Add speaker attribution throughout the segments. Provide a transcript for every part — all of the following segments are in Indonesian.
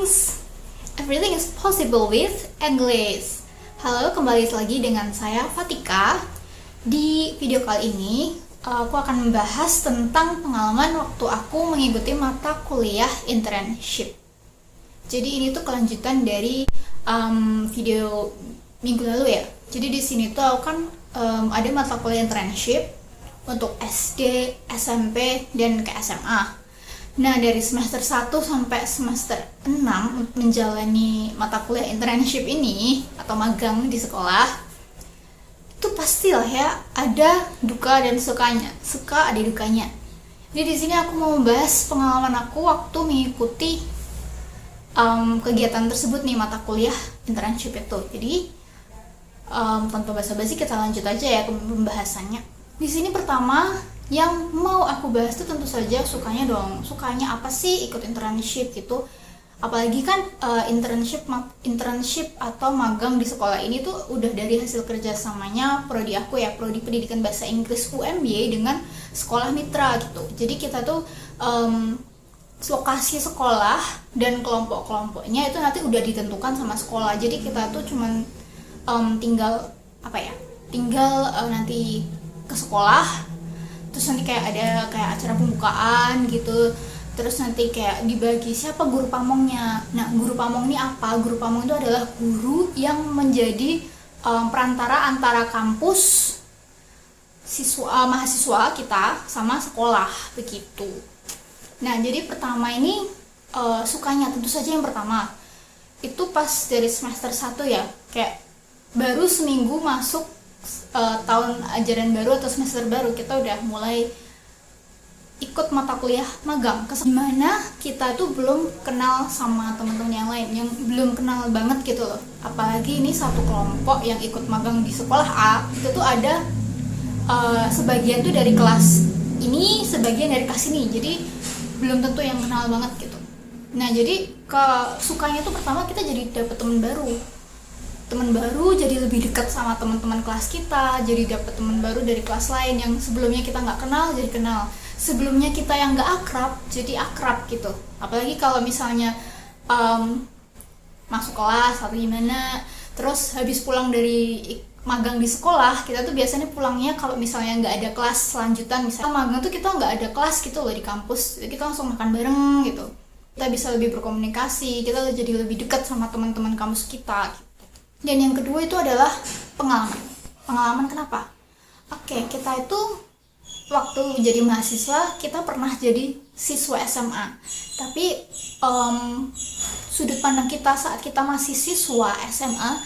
Speaker 1: things. Everything is possible with English. Halo, kembali lagi dengan saya Fatika. Di video kali ini aku akan membahas tentang pengalaman waktu aku mengikuti mata kuliah internship. Jadi ini tuh kelanjutan dari video minggu lalu ya. Jadi di sini tuh aku kan ada mata kuliah internship untuk SD, SMP, dan ke SMA. Nah, dari semester 1 sampai semester 6 menjalani mata kuliah internship ini atau magang di sekolah, itu pastilah ya ada duka dan sukanya. Suka ada dukanya. Jadi di sini aku mau membahas pengalaman aku waktu mengikuti kegiatan tersebut nih, mata kuliah internship itu. Jadi tanpa basa-basi kita lanjut aja ya ke pembahasannya. Di sini pertama yang mau aku bahas itu tentu saja sukanya dong. Sukanya apa sih ikut internship gitu? Apalagi kan internship atau magang di sekolah ini tuh udah dari hasil kerjasamanya prodi aku ya, prodi pendidikan bahasa Inggris UMY dengan sekolah mitra gitu. Jadi kita tuh lokasi sekolah dan kelompok-kelompoknya itu nanti udah ditentukan sama sekolah. Jadi kita tuh cuman tinggal nanti ke sekolah, terus nanti kayak ada kayak acara pembukaan gitu, terus nanti kayak dibagi siapa guru pamongnya. Nah, guru pamong ini apa? Guru pamong itu adalah guru yang menjadi perantara antara kampus mahasiswa kita sama sekolah begitu. Nah, jadi pertama ini sukanya tentu saja yang pertama itu pas dari semester 1 ya, kayak baru seminggu masuk tahun ajaran baru atau semester baru, kita udah mulai ikut mata kuliah magang dimana kita tuh belum kenal sama teman-teman yang lain, yang belum kenal banget gitu loh. Apalagi ini satu kelompok yang ikut magang di sekolah A, itu tuh ada sebagian tuh dari kelas ini, sebagian dari kelas ini, jadi belum tentu yang kenal banget gitu. Nah, jadi sukanya tuh pertama kita jadi dapet teman baru, jadi lebih dekat sama teman-teman kelas kita, jadi dapet teman baru dari kelas lain yang sebelumnya kita nggak kenal jadi kenal, sebelumnya kita yang nggak akrab jadi akrab gitu. Apalagi kalau misalnya masuk kelas atau gimana, terus habis pulang dari magang di sekolah, kita tuh biasanya pulangnya kalau misalnya nggak ada kelas lanjutan, misalnya magang tuh kita nggak ada kelas gitu loh di kampus, kita langsung makan bareng gitu. Kita bisa lebih berkomunikasi, kita jadi lebih dekat sama teman-teman kampus kita gitu. Dan yang kedua itu adalah pengalaman kenapa? Oke, kita itu waktu jadi mahasiswa kita pernah jadi siswa SMA, tapi sudut pandang kita saat kita masih siswa SMA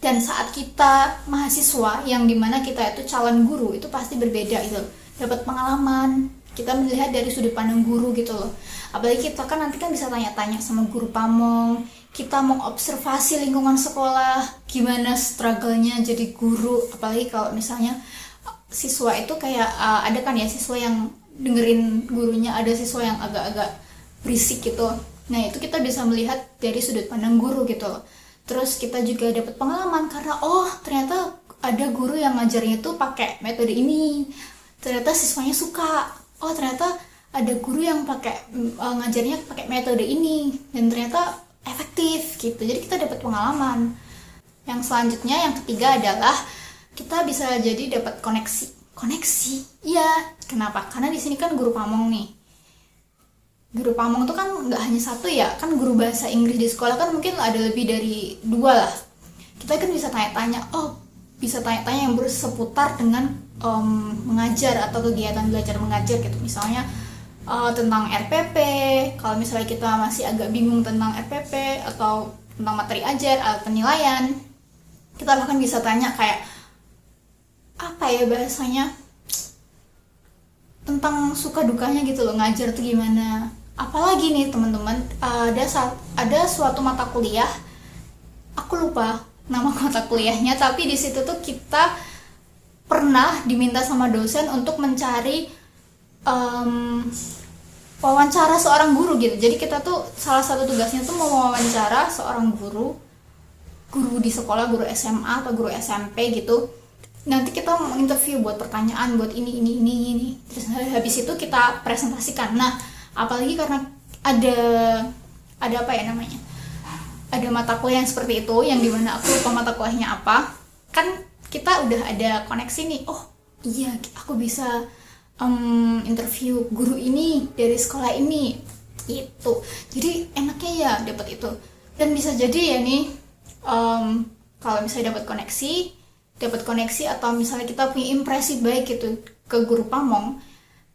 Speaker 1: dan saat kita mahasiswa yang dimana kita itu calon guru itu pasti berbeda gitu. Dapat pengalaman, kita melihat dari sudut pandang guru gitu loh. Apalagi kita kan nanti kan bisa tanya-tanya sama guru pamong, kita mau observasi lingkungan sekolah, gimana struggle-nya jadi guru. Apalagi kalau misalnya siswa itu kayak ada kan ya siswa yang dengerin gurunya, ada siswa yang agak-agak berisik gitu. Nah, itu kita bisa melihat dari sudut pandang guru gitu loh. Terus kita juga dapat pengalaman karena ternyata ada guru yang ngajarnya itu pakai metode ini. Ternyata siswanya suka. Ternyata ada guru yang pakai ngajarnya pakai metode ini dan ternyata efektif gitu. Jadi kita dapat pengalaman. Yang selanjutnya, yang ketiga adalah kita bisa jadi dapat koneksi. Iya, kenapa? Karena di sini kan guru pamong nih. Guru pamong itu kan nggak hanya satu ya, kan guru bahasa Inggris di sekolah kan mungkin ada lebih dari 2 lah. Kita kan bisa tanya-tanya yang berseputar dengan mengajar atau kegiatan belajar mengajar gitu. Misalnya tentang RPP, kalau misalnya kita masih agak bingung tentang RPP atau tentang materi ajar atau penilaian, kita bahkan bisa tanya kayak apa ya bahasanya, tentang suka dukanya gitu loh, ngajar tuh gimana. Apalagi nih teman-teman, ada suatu mata kuliah, aku lupa nama mata kuliahnya, tapi di situ tuh kita pernah diminta sama dosen untuk mencari wawancara seorang guru gitu. Jadi kita tuh salah satu tugasnya tuh mau wawancara seorang guru di sekolah, guru SMA atau guru SMP gitu. Nanti kita mau interview buat pertanyaan buat ini. Terus habis itu kita presentasikan. Nah, apalagi karena ada apa ya namanya? ada mata kuliah yang seperti itu, yang dimana aku lupa mata kuliahnya apa, kan kita udah ada koneksi nih, oh iya aku bisa interview guru ini dari sekolah ini itu, jadi enaknya ya dapat itu. Dan bisa jadi ya nih, kalau misalnya dapat koneksi atau misalnya kita punya impresi baik gitu ke guru pamong,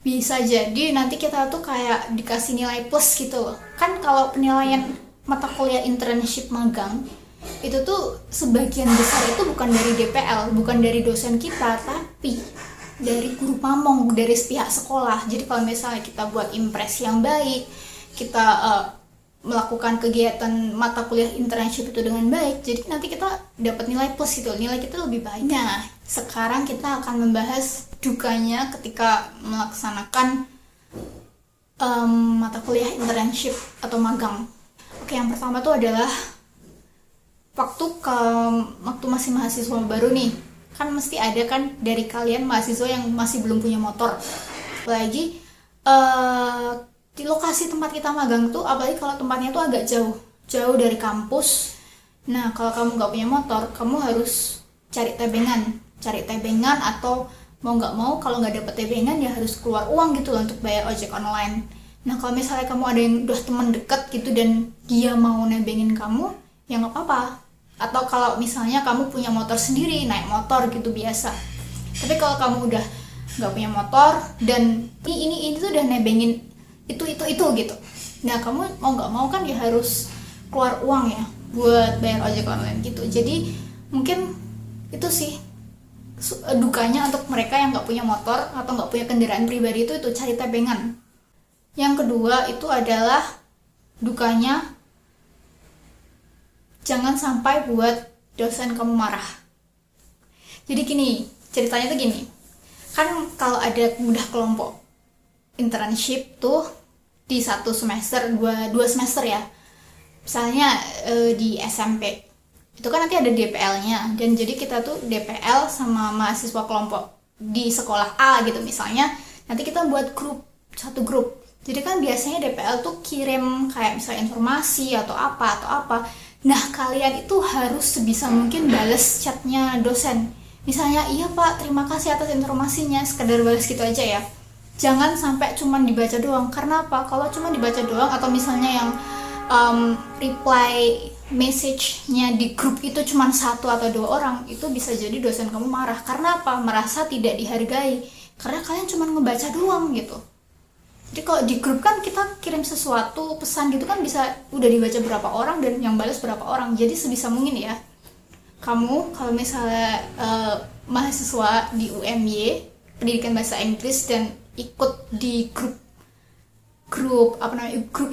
Speaker 1: bisa jadi nanti kita tuh kayak dikasih nilai plus gitu loh. Kan kalau penilaian mata kuliah internship magang itu tuh sebagian besar itu bukan dari DPL, bukan dari dosen kita, tapi dari guru pamong, dari pihak sekolah. Jadi kalau misalnya kita buat impresi yang baik, kita melakukan kegiatan mata kuliah internship itu dengan baik, jadi nanti kita dapat nilai plus gitu, nilai kita lebih baik. Nah, sekarang kita akan membahas dukanya ketika melaksanakan mata kuliah internship atau magang. Oke, yang pertama tuh adalah waktu masih mahasiswa baru nih, kan mesti ada kan dari kalian mahasiswa yang masih belum punya motor, apalagi di lokasi tempat kita magang tuh, apalagi kalau tempatnya tuh agak jauh dari kampus. Nah, kalau kamu nggak punya motor, kamu harus cari tebengan atau mau nggak mau kalau nggak dapet tebengan ya harus keluar uang gitu loh untuk bayar ojek online. Nah, kalau misalnya kamu ada yang udah teman dekat gitu dan dia mau nebengin kamu, ya nggak apa-apa. Atau kalau misalnya kamu punya motor sendiri, naik motor gitu biasa. Tapi kalau kamu udah nggak punya motor dan ini tuh udah nebengin itu gitu, nah kamu mau nggak mau kan ya harus keluar uang ya buat bayar ojek online gitu. Jadi mungkin itu sih dukanya untuk mereka yang nggak punya motor atau nggak punya kendaraan pribadi, itu cari tebengan. Yang kedua itu adalah dukanya, jangan sampai buat dosen kamu marah. Jadi gini, ceritanya tuh gini, kan kalau ada udah kelompok internship tuh di satu semester, dua semester ya, misalnya di SMP itu kan nanti ada DPL-nya, dan jadi kita tuh DPL sama mahasiswa kelompok di sekolah A gitu misalnya, nanti kita buat satu grup. Jadi kan biasanya DPL tuh kirim kayak misalnya informasi atau apa. Nah, kalian itu harus sebisa mungkin bales chatnya dosen. Misalnya, iya Pak, terima kasih atas informasinya, sekedar balas gitu aja ya. Jangan sampai cuman dibaca doang. Karena apa? Kalau cuma dibaca doang atau misalnya yang reply message-nya di grup itu cuma 1 atau 2 orang, itu bisa jadi dosen kamu marah. Karena apa? Merasa tidak dihargai. Karena kalian cuma ngebaca doang gitu. Jadi kalau di grup kan kita kirim sesuatu, pesan gitu kan bisa udah dibaca berapa orang dan yang balas berapa orang. Jadi sebisa mungkin ya, kamu kalau misalnya mahasiswa di UMY, pendidikan bahasa Inggris, dan ikut di grup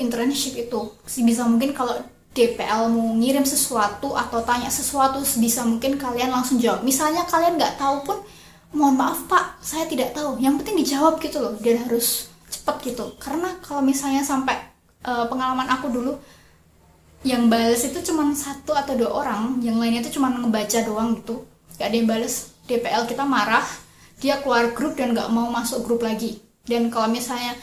Speaker 1: internship itu, sebisa mungkin kalau DPL mau ngirim sesuatu atau tanya sesuatu, sebisa mungkin kalian langsung jawab. Misalnya kalian nggak tahu pun, mohon maaf Pak, saya tidak tahu. Yang penting dijawab gitu loh, dan harus cepet gitu. Karena kalau misalnya sampai pengalaman aku dulu, yang balas itu cuma 1 atau 2 orang, yang lainnya itu cuma ngebaca doang gitu, gak ada yang balas, DPL kita marah, dia keluar grup dan gak mau masuk grup lagi. Dan kalau misalnya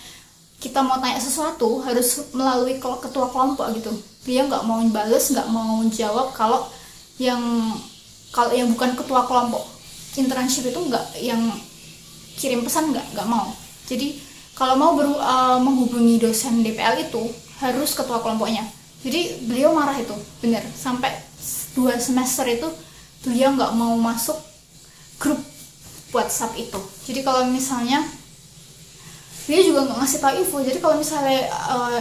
Speaker 1: kita mau tanya sesuatu harus melalui ketua kelompok gitu, dia gak mau balas, gak mau jawab. Kalau yang bukan ketua kelompok internship itu gak, yang kirim pesan gak mau. Jadi kalau mau menghubungi dosen DPL itu harus ketua kelompoknya. Jadi beliau marah itu, bener. Sampai 2 semester itu beliau nggak mau masuk grup WhatsApp itu. Jadi kalau misalnya dia juga nggak ngasih tahu info. Jadi kalau misalnya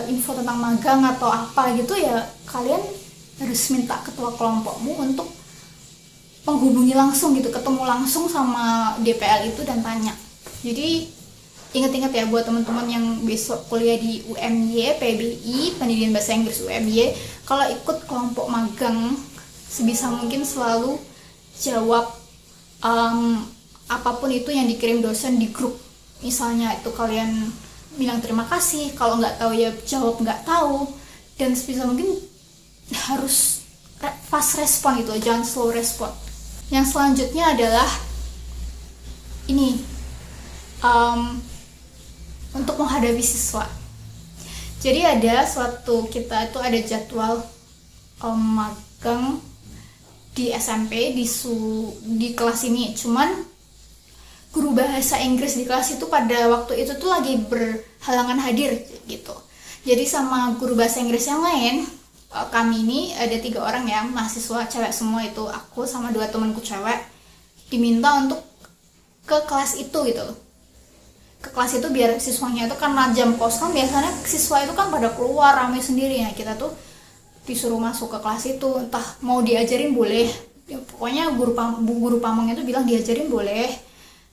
Speaker 1: info tentang magang atau apa gitu ya, kalian harus minta ketua kelompokmu untuk menghubungi langsung gitu, ketemu langsung sama DPL itu dan tanya. Jadi ingat-ingat ya buat teman-teman yang besok kuliah di UMY, PBI, Pendidikan Bahasa Inggris UMY, kalau ikut kelompok magang, sebisa mungkin selalu jawab apapun itu yang dikirim dosen di grup. Misalnya itu kalian bilang terima kasih, kalau nggak tahu ya jawab nggak tahu, dan sebisa mungkin harus fast respon gitu, jangan slow respon. Yang selanjutnya adalah ini, untuk menghadapi siswa. Jadi ada kita itu ada jadwal magang di SMP di kelas ini. Cuman guru bahasa Inggris di kelas itu pada waktu itu tuh lagi berhalangan hadir gitu. Jadi sama guru bahasa Inggris yang lain, kami ini ada 3 orang ya, mahasiswa cewek semua, itu aku sama 2 temanku cewek, diminta untuk ke kelas itu gitu. Ke kelas itu biar siswanya itu, karena jam kosong biasanya siswa itu kan pada keluar rame sendiri ya, kita tuh disuruh masuk ke kelas itu. Entah mau diajarin boleh ya, pokoknya guru pamong itu bilang diajarin boleh,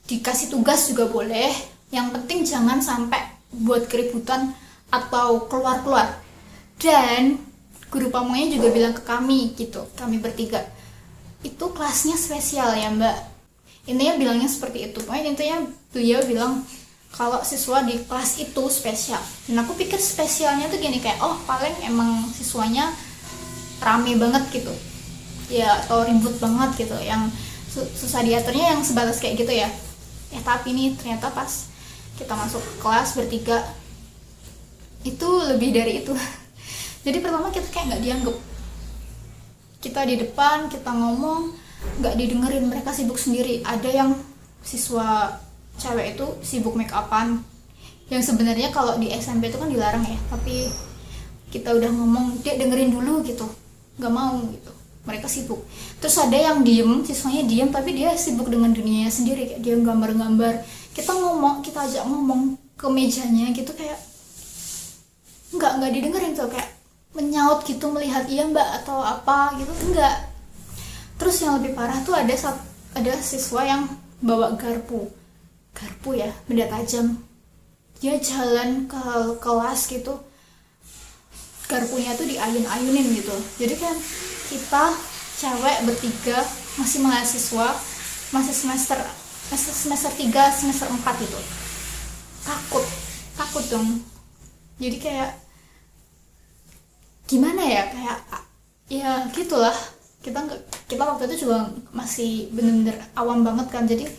Speaker 1: dikasih tugas juga boleh, yang penting jangan sampai buat keributan atau keluar-keluar. Dan guru pamongnya juga bilang ke kami gitu, kami bertiga, itu kelasnya spesial ya mbak, intinya bilangnya seperti itu. Pokoknya intinya beliau bilang kalau siswa di kelas itu spesial. Dan aku pikir spesialnya tuh gini, kayak oh paling emang siswanya rame banget gitu ya, atau ribut banget gitu, yang susah diaturnya, yang sebatas kayak gitu ya. Tapi nih ternyata pas kita masuk kelas bertiga itu lebih dari itu. Jadi pertama kita kayak nggak dianggap, kita di depan kita ngomong nggak didengerin, mereka sibuk sendiri. Ada yang siswa cewek itu sibuk make upan, yang sebenarnya kalau di SMP itu kan dilarang ya, tapi kita udah ngomong dia dengerin dulu gitu, nggak mau gitu, mereka sibuk. Terus ada yang diem, siswanya diem tapi dia sibuk dengan dunianya sendiri, kayak dia gambar-gambar. Kita ajak ngomong ke mejanya gitu, kayak nggak didengerin tuh, kayak menyaut gitu, melihat iya mbak atau apa gitu, enggak. Terus yang lebih parah tuh ada siswa yang bawa garpu ya, benda tajam. Dia jalan ke kelas gitu, garpunya tuh diayun-ayunin gitu. Jadi kan kita cewek bertiga masih mahasiswa, masih semester 3 semester 4 gitu, takut dong. Jadi kayak gimana ya, kayak ya gitulah, kita waktu itu juga masih bener-bener awam banget kan, jadi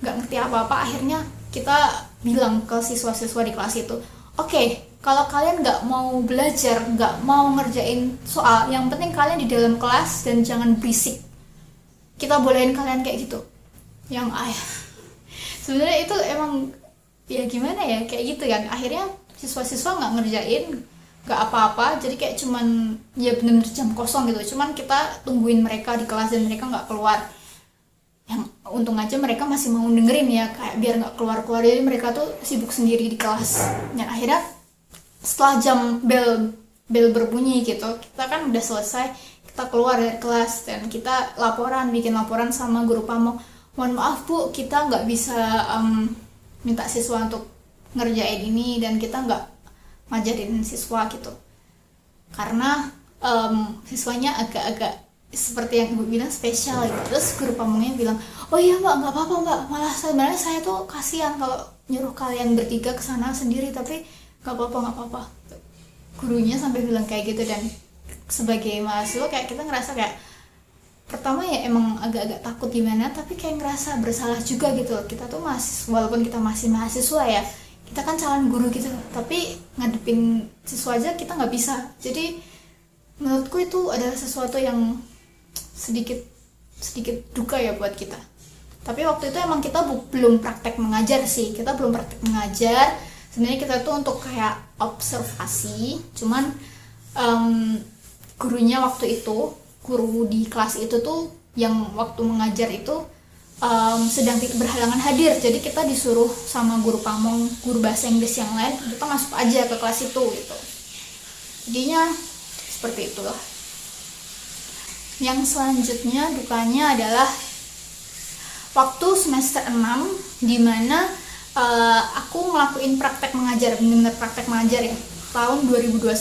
Speaker 1: nggak ngerti apa-apa. Akhirnya kita bilang ke siswa-siswa di kelas itu, oke, kalau kalian nggak mau belajar, nggak mau ngerjain soal, yang penting kalian di dalam kelas dan jangan berisik, kita bolehin kalian kayak gitu. Yang sebenarnya itu emang ya gimana ya, kayak gitu kan. Akhirnya siswa-siswa nggak ngerjain, nggak apa-apa, jadi kayak cuman ya bener-bener jam kosong gitu, cuman kita tungguin mereka di kelas dan mereka nggak keluar. Yang untung aja mereka masih mau dengerin ya, kayak biar nggak keluar-keluar, jadi mereka tuh sibuk sendiri di kelas. Dan akhirnya setelah jam bel berbunyi gitu, kita kan udah selesai, kita keluar dari kelas dan kita bikin laporan sama guru pamong, mohon maaf bu, kita nggak bisa minta siswa untuk ngerjain ini, dan kita nggak ngajarin siswa gitu karena siswanya agak-agak seperti yang ibu bilang spesial gitu. Terus guru pamongnya bilang, oh iya mbak, nggak apa-apa mbak, malah sebenarnya saya tuh kasihan kalau nyuruh kalian bertiga kesana sendiri, tapi nggak apa-apa. Gurunya sampai bilang kayak gitu. Dan sebagai mahasiswa kayak kita ngerasa kayak pertama ya emang agak-agak takut gimana, tapi kayak ngerasa bersalah juga gitu. Kita tuh walaupun kita masih mahasiswa ya, kita kan calon guru gitu, tapi ngadepin siswa aja kita nggak bisa. Jadi menurutku itu adalah sesuatu yang sedikit duka ya buat kita. Tapi waktu itu emang kita belum praktek mengajar sih, sebenarnya kita tuh untuk kayak observasi. Cuman gurunya waktu itu, guru di kelas itu tuh yang waktu mengajar itu sedang berhalangan hadir, jadi kita disuruh sama guru pamong, guru bahasa Inggris yang lain, kita masuk aja ke kelas itu gitu. Jadinya seperti itulah. Yang selanjutnya dukanya adalah waktu semester 6, dimana aku ngelakuin praktek mengajar, bener-bener praktek mengajar ya, tahun 2021.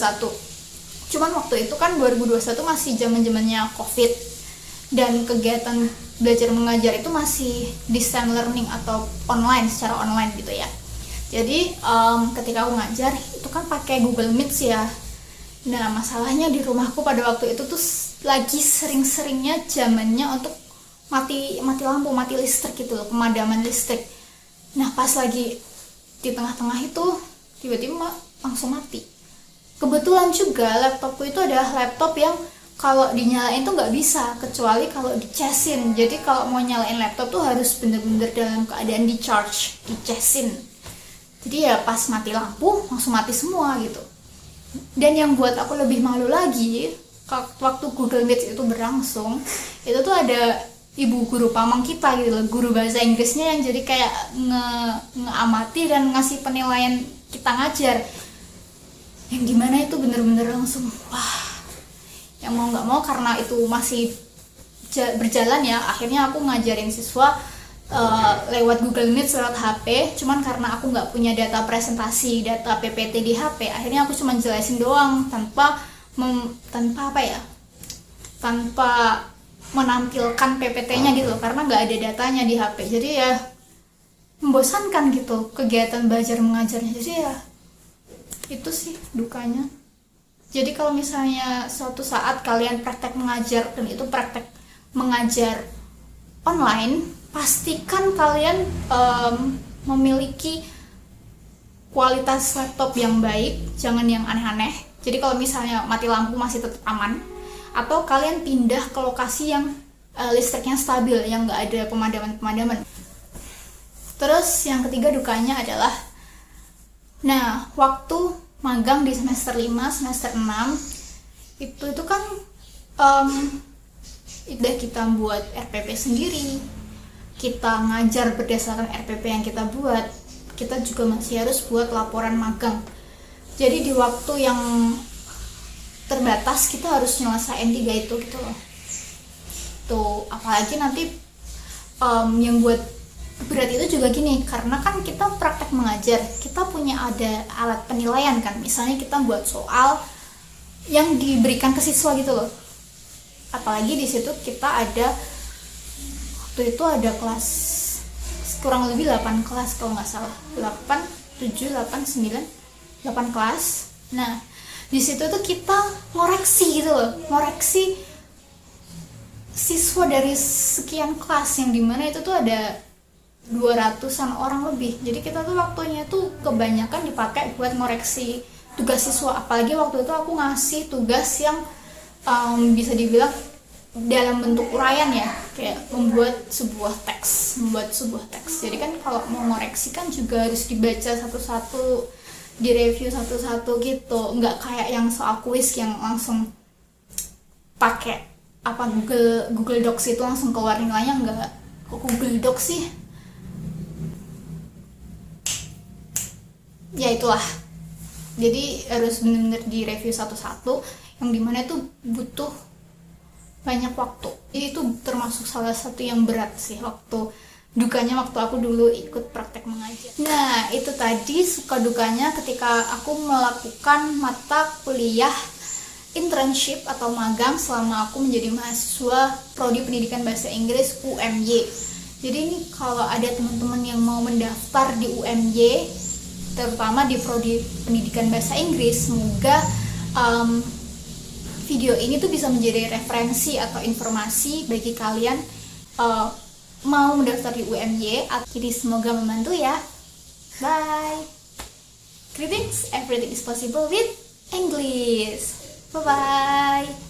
Speaker 1: Cuman waktu itu kan 2021 masih zaman-zamannya COVID, dan kegiatan belajar mengajar itu masih distance learning atau secara online gitu ya. Jadi ketika aku ngajar itu kan pakai Google Meet ya. Nah masalahnya di rumahku pada waktu itu tuh lagi sering-seringnya zamannya untuk mati lampu, mati listrik gitu loh, pemadaman listrik. Nah pas lagi di tengah-tengah itu tiba-tiba langsung mati. Kebetulan juga laptopku itu adalah laptop yang kalau dinyalain tuh nggak bisa kecuali kalau dicasin. Jadi kalau mau nyalain laptop tuh harus bener-bener dalam keadaan di charge, dicasin. Jadi ya pas mati lampu langsung mati semua gitu. Dan yang buat aku lebih malu lagi, waktu Google Meet itu berlangsung, itu tuh ada ibu guru pamong kita gitu loh, guru bahasa Inggrisnya yang jadi kayak ngeamati dan ngasih penilaian kita ngajar. Yang dimana itu bener-bener langsung wah, yang mau nggak mau karena itu masih berjalan ya, akhirnya aku ngajarin siswa lewat Google Meet, lewat HP. Cuman karena aku nggak punya data presentasi, data PPT di HP, akhirnya aku cuma jelasin doang tanpa menampilkan PPT-nya gitu, karena nggak ada datanya di HP. Jadi ya membosankan gitu kegiatan belajar mengajarnya. Jadi ya itu sih dukanya. Jadi kalau misalnya suatu saat kalian praktek mengajar dan itu praktek mengajar online, pastikan kalian memiliki kualitas laptop yang baik, jangan yang aneh-aneh. Jadi kalau misalnya mati lampu masih tetap aman, atau kalian pindah ke lokasi yang listriknya stabil, yang nggak ada pemadaman. Terus yang ketiga dukanya adalah, nah waktu magang di semester 5, semester 6 itu kan udah kita buat RPP sendiri, kita ngajar berdasarkan RPP yang kita buat, kita juga masih harus buat laporan magang. Jadi di waktu yang terbatas kita harus nyelesain 3 itu gitu loh. Tuh, apalagi nanti yang buat berat itu juga gini, karena kan kita praktek mengajar, kita punya ada alat penilaian kan, misalnya kita buat soal yang diberikan ke siswa gitu loh. Apalagi di situ kita ada, waktu itu ada kelas kurang lebih 8 kelas kalau nggak salah, 8 kelas. Nah di situ tuh kita ngoreksi gitu loh, ngoreksi siswa dari sekian kelas, yang dimana itu tuh ada 200-an orang lebih. Jadi kita tuh waktunya tuh kebanyakan dipakai buat ngoreksi tugas siswa. Apalagi waktu itu aku ngasih tugas yang bisa dibilang dalam bentuk uraian ya, kayak membuat sebuah teks. Jadi kan kalau mau ngoreksi kan juga harus dibaca satu-satu, direview satu-satu gitu. Nggak kayak yang soal kuis yang langsung pakai Google Docs itu langsung keluar nilainya. Nggak, kok Google Docs sih? Ya itulah, jadi harus benar-benar direview satu-satu, yang dimana itu butuh banyak waktu. Jadi itu termasuk salah satu yang berat sih, dukanya waktu aku dulu ikut praktek mengajar. Nah itu tadi suka dukanya ketika aku melakukan mata kuliah internship atau magang selama aku menjadi mahasiswa Prodi Pendidikan Bahasa Inggris UMY. Jadi ini kalau ada teman-teman yang mau mendaftar di UMY, terutama di Prodi Pendidikan Bahasa Inggris, semoga video ini tuh bisa menjadi referensi atau informasi bagi kalian mau mendaftar di UMY. Jadi semoga membantu ya. Bye. Greetings, everything is possible with English. Bye bye.